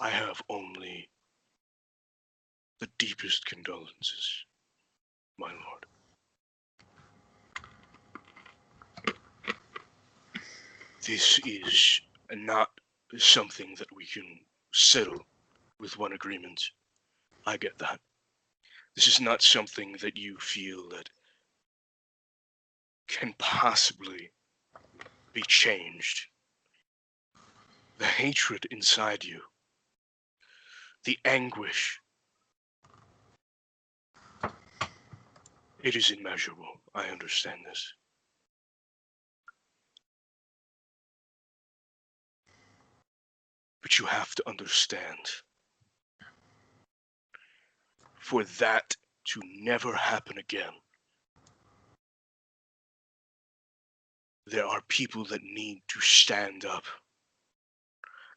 I have only the deepest condolences, my lord. This is not something that we can settle with one agreement. I get that. This is not something that you feel that can possibly be changed. The hatred inside you, the anguish, it is immeasurable. I understand this. But you have to understand, for that to never happen again, there are people that need to stand up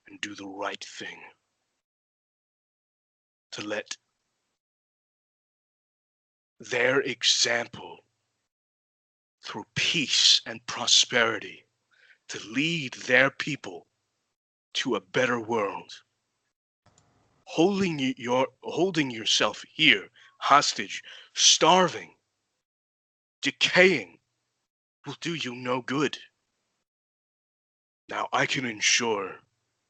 and do the right thing. To let their example through peace and prosperity to lead their people to a better world. Holding yourself here hostage, starving, decaying, will do you no good. Now I can ensure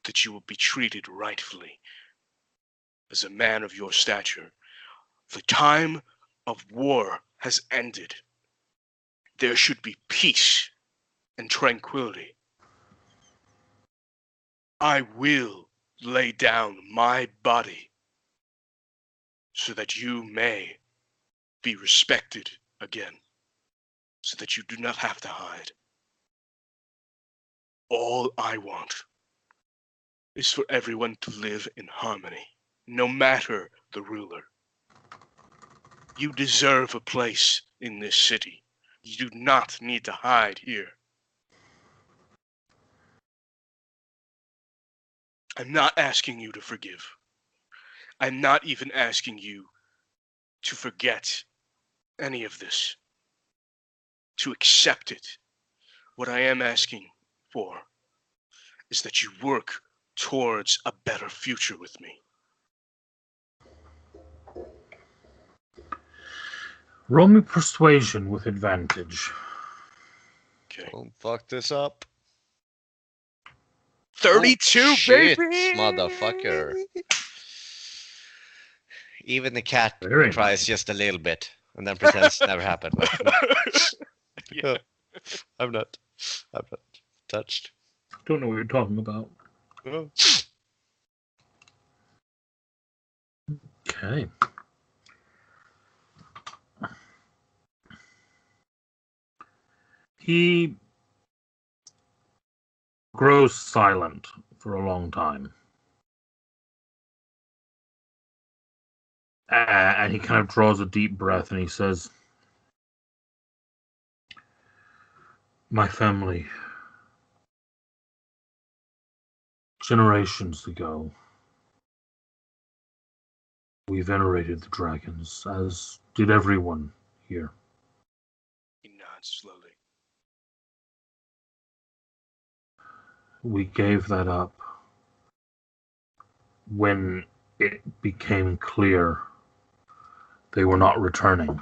that you will be treated rightfully as a man of your stature. The time of war has ended. There should be peace and tranquility. I will lay down my body so that you may be respected again, so that you do not have to hide. All I want is for everyone to live in harmony, no matter the ruler. You deserve a place in this city. You do not need to hide here. I'm not asking you to forgive. I'm not even asking you to forget any of this, to accept it. What I am asking for is that you work towards a better future with me. Roll me persuasion with advantage. Okay. Don't fuck this up. 32, oh, shit, baby! motherfucker. Even the cat Very tries nice. just a little bit and then pretends never happened. Yeah. I'm not touched. Don't know what you're talking about. Oh. Okay. He grows silent for a long time. And he kind of draws a deep breath and he says, "My family, generations ago, we venerated the dragons, as did everyone here. He nods slowly. We gave that up when it became clear they were not returning.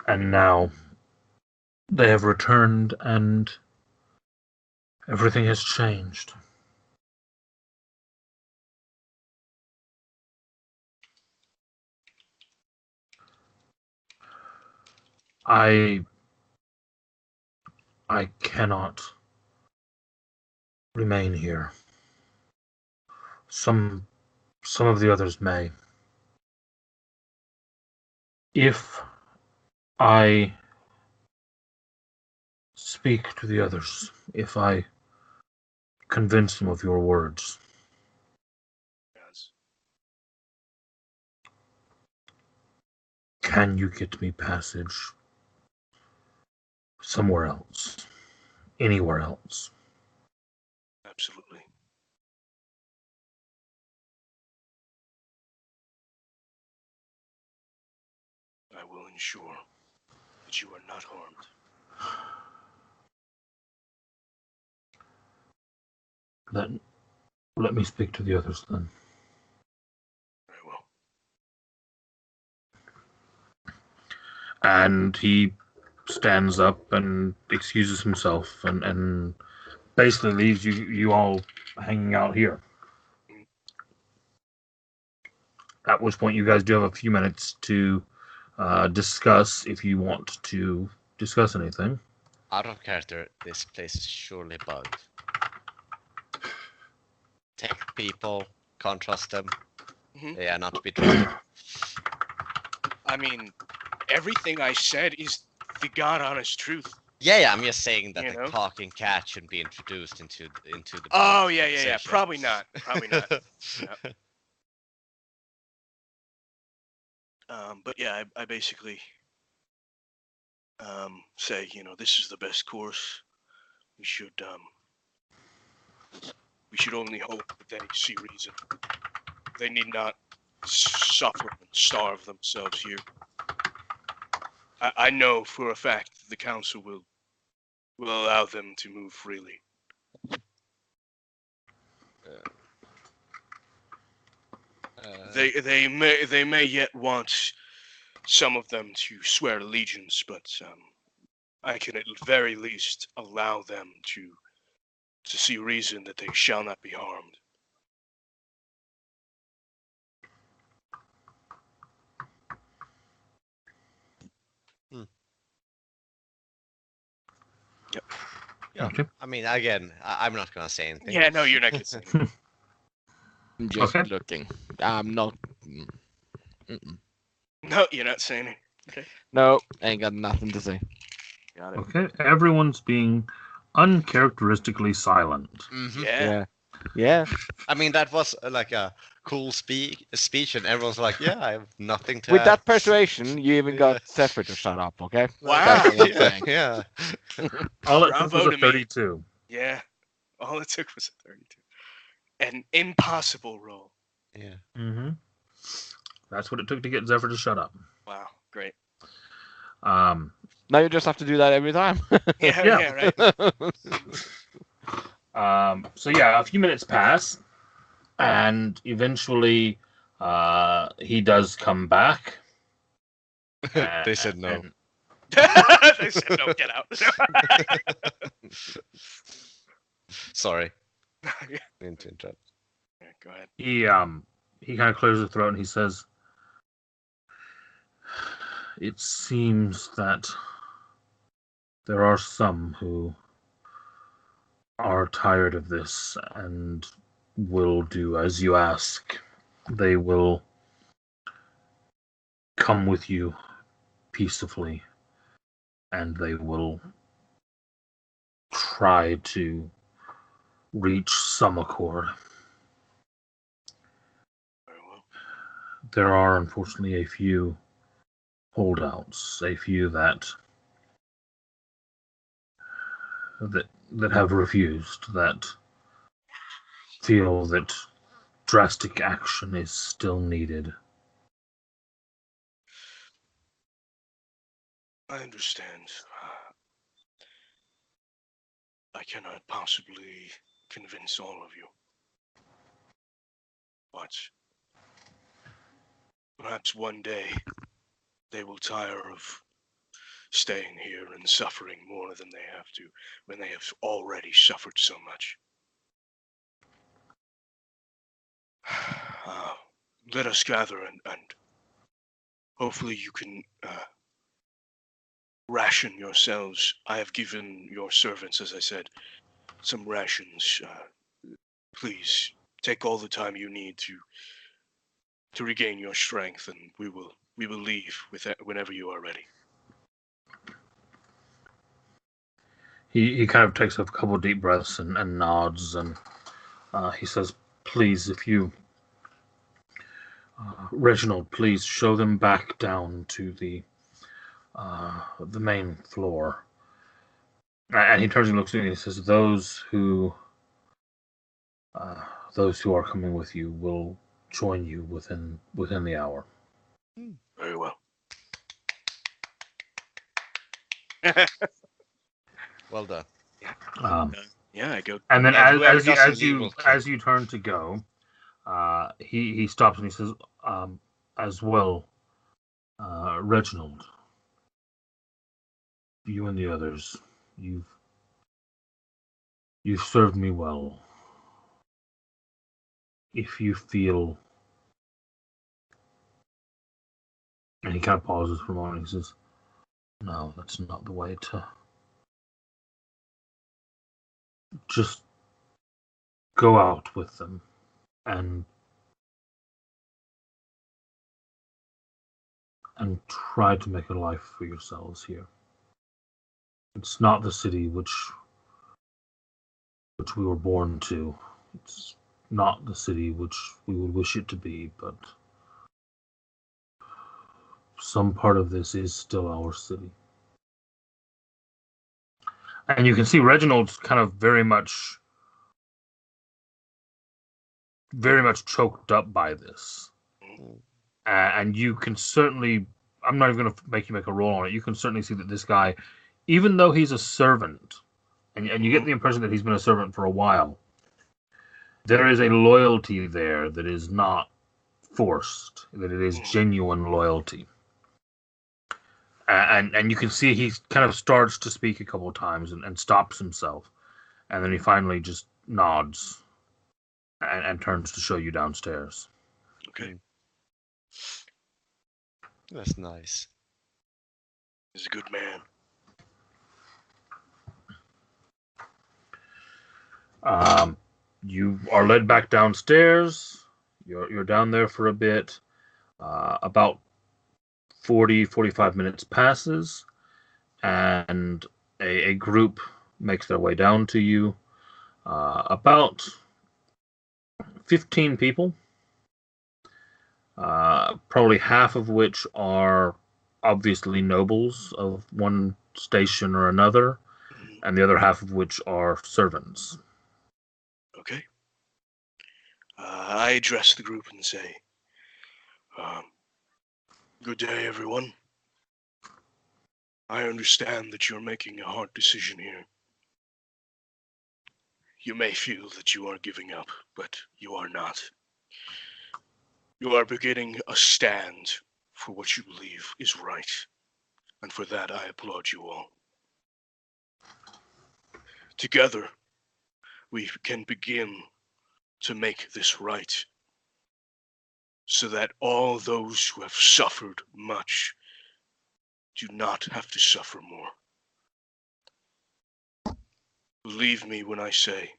And now they have returned and everything has changed. I cannot remain here. Some of the others may. If I speak to the others, if I convince them of your words, Yes. can you get me passage somewhere else? Anywhere else? Absolutely. I will ensure that you are not harmed. Then Let me speak to the others then. Very well. And he stands up and excuses himself and basically leaves you all hanging out here. At which point you guys do have a few minutes to discuss if you want to discuss anything. Out of character, this place is surely bugged. Tech people, can't trust them. Mhm. They are not to be trusted. I mean, everything I said is the god honest truth. Yeah, I'm just saying that You the know? talking cat shouldn't be introduced into the. Oh yeah. conversation. Probably not. Probably not. But yeah, I basically say, this is the best course. We should only hope that they see reason. They need not suffer and starve themselves here. I know for a fact that the council will allow them to move freely. They may yet want some of them to swear allegiance, but I can at the very least allow them to see reason that they shall not be harmed. Yep. Yeah. Okay. I mean, again, I'm not gonna say anything. Yeah, no, you're not gonna say anything. I'm just Okay. looking. I'm not. No, you're not saying it. Okay. No, ain't got nothing to say. Got it. Okay. Everyone's being uncharacteristically silent. Mhm. Yeah. Yeah. I mean, that was like a cool speech, and everyone's like, "Yeah, I have nothing to With add." that persuasion, you even got Zephyr to shut up. Okay. Wow. That's all I'm yeah, saying. yeah. All it took Bravo was to a me. 32. Yeah. All it took was a 32. An impossible roll. Yeah. Mm-hmm. That's what it took to get Zephyr to shut up. Wow. Great. Um, Now you just have to do that every time. Yeah, right. So yeah, a few minutes pass, and eventually, he does come back. They said no. and- They said no, get out. Sorry. Yeah, Didn't interrupt. go ahead. he kind of clears his throat and he says, "It seems that there are some who are tired of this and will do as you ask. They will come with you peacefully, and they will try to reach some accord. Very well. There are unfortunately a few holdouts, a few that have refused, that feel that drastic action is still needed." I understand. I cannot possibly convince all of you. But perhaps one day they will tire of staying here and suffering more than they have to when they have already suffered so much. Let us gather and hopefully you can ration yourselves. I have given your servants, as I said, some rations. Please take all the time you need to regain your strength, and we will leave whenever you are ready. He kind of takes a couple deep breaths and nods, and he says, "Please, if you, Reginald, please show them back down to the main floor." And he turns and looks at me and he says, those who are coming with you will join you within the hour." Very well. Well done. Um, Yeah, I go. And then And whoever doesn't leave will kill. as you turn to go, he stops and he says, as well, Reginald, you and the others, you've served me well. If you feel, and he kind of pauses for a moment, he says, no, that's not the way to. Just go out with them and try to make a life for yourselves here. It's not the city which we were born to. It's not the city which we would wish it to be, but some part of this is still our city. And you can see Reginald's kind of very much choked up by this. And you can certainly, I'm not even going to make you make a roll on it. You can certainly see that this guy, even though he's a servant, and you get the impression that he's been a servant for a while, there is a loyalty there that is not forced, that it is genuine loyalty. And you can see he kind of starts to speak a couple of times and stops himself. And then he finally just nods and turns to show you downstairs. Okay. That's nice. He's a good man. You are led back downstairs. You're down there for a bit. About 45 minutes passes, and a group makes their way down to you. About 15 people, probably half of which are obviously nobles of one station or another, and the other half of which are servants. Okay. I address the group and say, good day, everyone. I understand that you're making a hard decision here. You may feel that you are giving up, but you are not. You are beginning a stand for what you believe is right, and for that I applaud you all. Together, we can begin to make this right, so that all those who have suffered much do not have to suffer more. Believe me when I say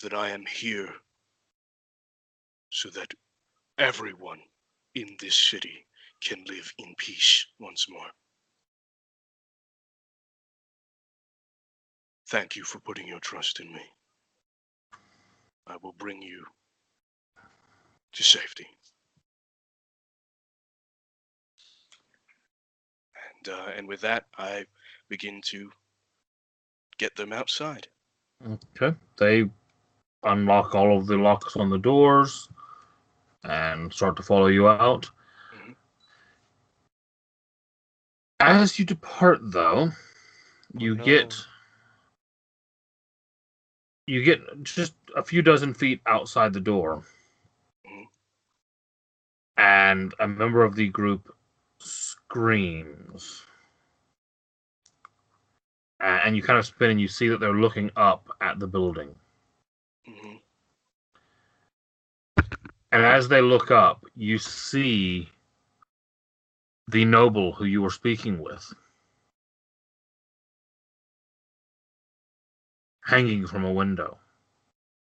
that I am here so that everyone in this city can live in peace once more. Thank you for putting your trust in me. I will bring you to safety. And with that, I begin to get them outside. Okay. They unlock all of the locks on the doors and start to follow you out. Mm-hmm. As you depart, though, you get just a few dozen feet outside the door, and a member of the group screams. And you kind of spin and you see that they're looking up at the building. Mm-hmm. And as they look up, you see the noble who you were speaking with hanging from a window.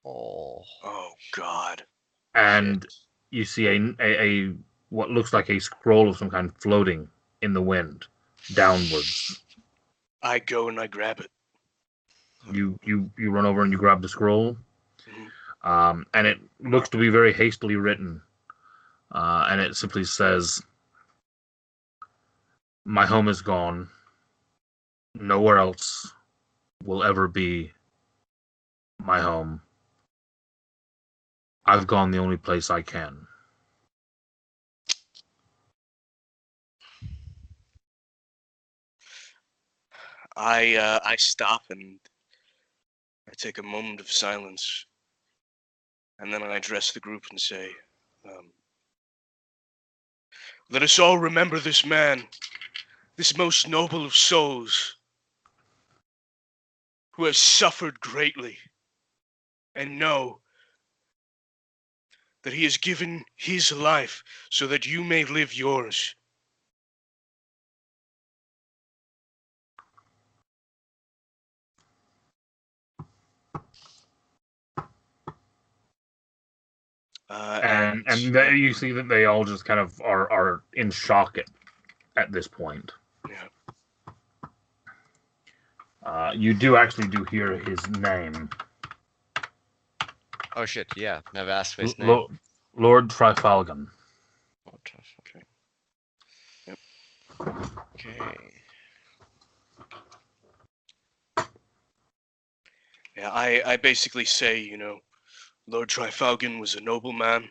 Oh God. And shit. you see a what looks like a scroll of some kind floating in the wind downwards. I go and I grab it. You run over and you grab the scroll. Mm-hmm. And it looks to be very hastily written. And it simply says, "My home is gone. Nowhere else will ever be my home. I've gone the only place I can." I stop and take a moment of silence, and then I address the group and say, let us all remember this man, this most noble of souls, who has suffered greatly, and know that he has given his life so that you may live yours. And you see that they all just kind of are in shock at this point. Yeah. You do actually hear his name. Oh shit! Yeah, never asked for his name. Lord Trifalgan. Okay. Yep. Okay. Yeah, I basically say, Lord Trifalgan was a noble man.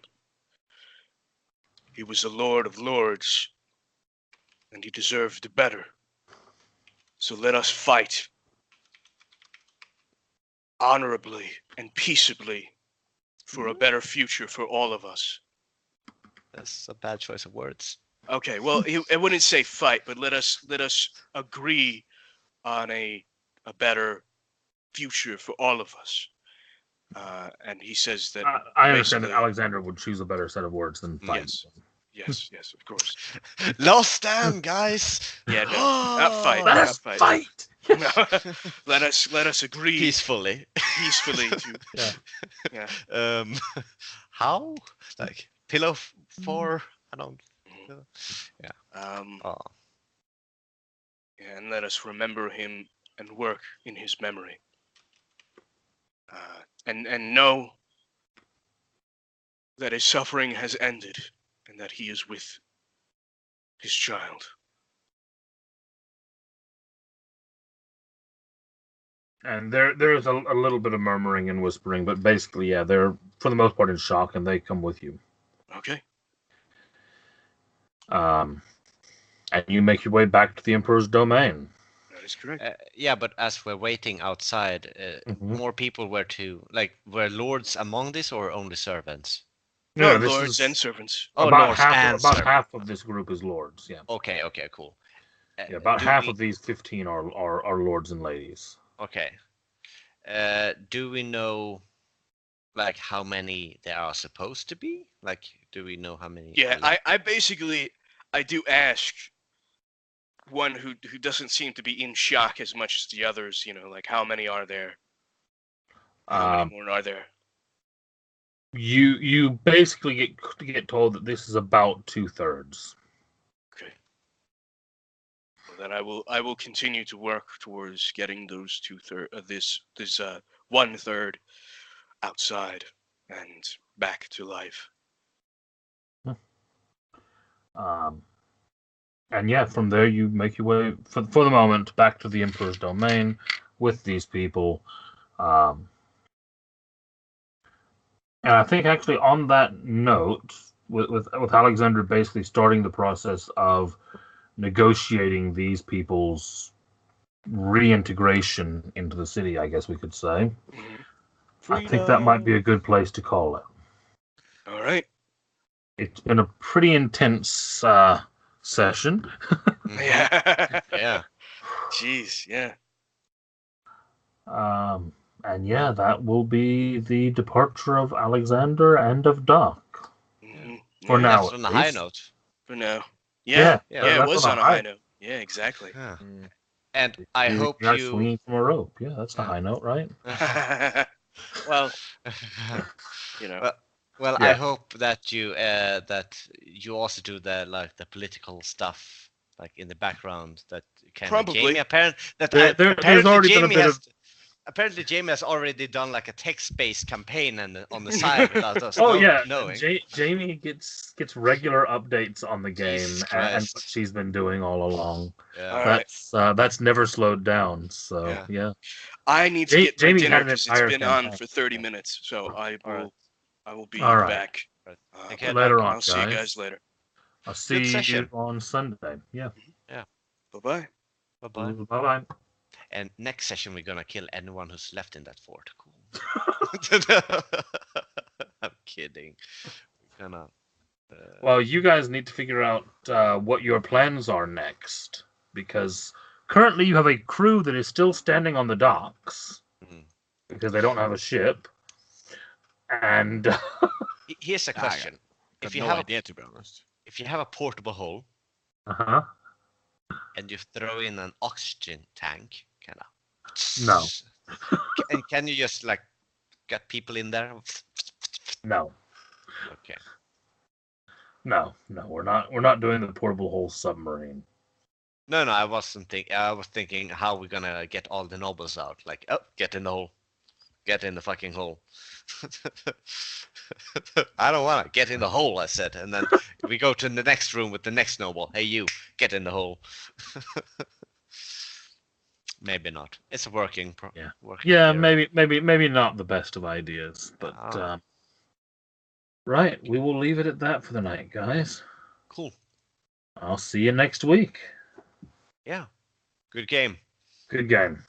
He was a lord of lords, and he deserved better. So let us fight honorably and peaceably for a better future for all of us. That's a bad choice of words. Okay, well, I wouldn't say fight, but let us agree on a better future for all of us. And he says that I understand that basically- Alexander would choose a better set of words than fight. Yes, of course. Last stand, guys. Yeah, no, not fight. Let not us fight. fight. No, let us agree Peacefully. to. Yeah. How? Like pillow for? I don't. Yeah. Oh. Yeah, and let us remember him and work in his memory. And know that his suffering has ended, and that he is with his child. And there is a little bit of murmuring and whispering, but basically, yeah, they're for the most part in shock, and they come with you. Okay. And you make your way back to the Emperor's domain. That is correct. Yeah, but as we're waiting outside, Mhm. more people were lords among this or only servants? No, this lords is and servants. Oh, about lords half. and About servants. half of this group is lords. Yeah. Okay, cool. Yeah, about do half we- of these 15 are lords and ladies. Okay. Do we know, like, how many there are supposed to be? Like, do we know how many? Yeah, I basically I do ask one who doesn't seem to be in shock as much as the others. Like how many are there? How many more are there? You basically get told that this is about 2/3. Okay. Well, then I will continue to work towards getting those 2/3 this 1/3 outside and back to life. And yeah, from there you make your way for the moment back to the Emperor's domain with these people. And I think actually on that note, with Alexander basically starting the process of negotiating these people's reintegration into the city, I guess we could say. I think that might be a good place to call it. All right. It's been a pretty intense session. Yeah. Yeah. Jeez. Yeah. And yeah, that will be the departure of Alexander and of Doc. Mhm. For Yeah, now, Left on a at high least. note. For now. Yeah, Yeah. It that's was on a high note. Yeah. Exactly. Yeah. And I hope You're you. swinging from a rope. Yeah, that's the Yeah. high note, right? Well, Well, Yeah. I hope that you also do the political stuff like in the background that kind of Probably. Jamie There's apparently already been a Jamie bit has of. apparently Jamie has already done like a text-based campaign and on the side without us Oh yeah, knowing. Jamie gets regular updates on the game Jesus and Christ. what she's been doing all along. Yeah. All right. That's never slowed down. So yeah. I need to get my Jamie dinner had an because it's entire been on campaign. for 30 minutes. So I will be All right. back. Okay, Later Doc. on, I'll see you guys later. I'll see session. you on Sunday. Yeah. Bye bye. Bye-bye. Bye bye. And next session we're gonna kill anyone who's left in that fort. Cool. I'm kidding. We're gonna. Well, you guys need to figure out what your plans are next, because currently you have a crew that is still standing on the docks because they don't have a ship. And here's a question: Got no idea, to be honest. If you have a portable hull, and you throw in an oxygen tank, kind of. No. And can you just like get people in there? No. Okay. No, we're not doing the portable hull submarine. No, I wasn't thinking. I was thinking how we're gonna get all the nobles out. Like, oh, get in the hole, get in the fucking hole. I don't wanna get in the hole, I said, and then we go to the next room with the next noble. Hey, you, get in the hole. Maybe not. It's a working. Yeah, maybe not the best of ideas, but right. We will leave it at that for the night, guys. Cool. I'll see you next week. Yeah. Good game. Good game.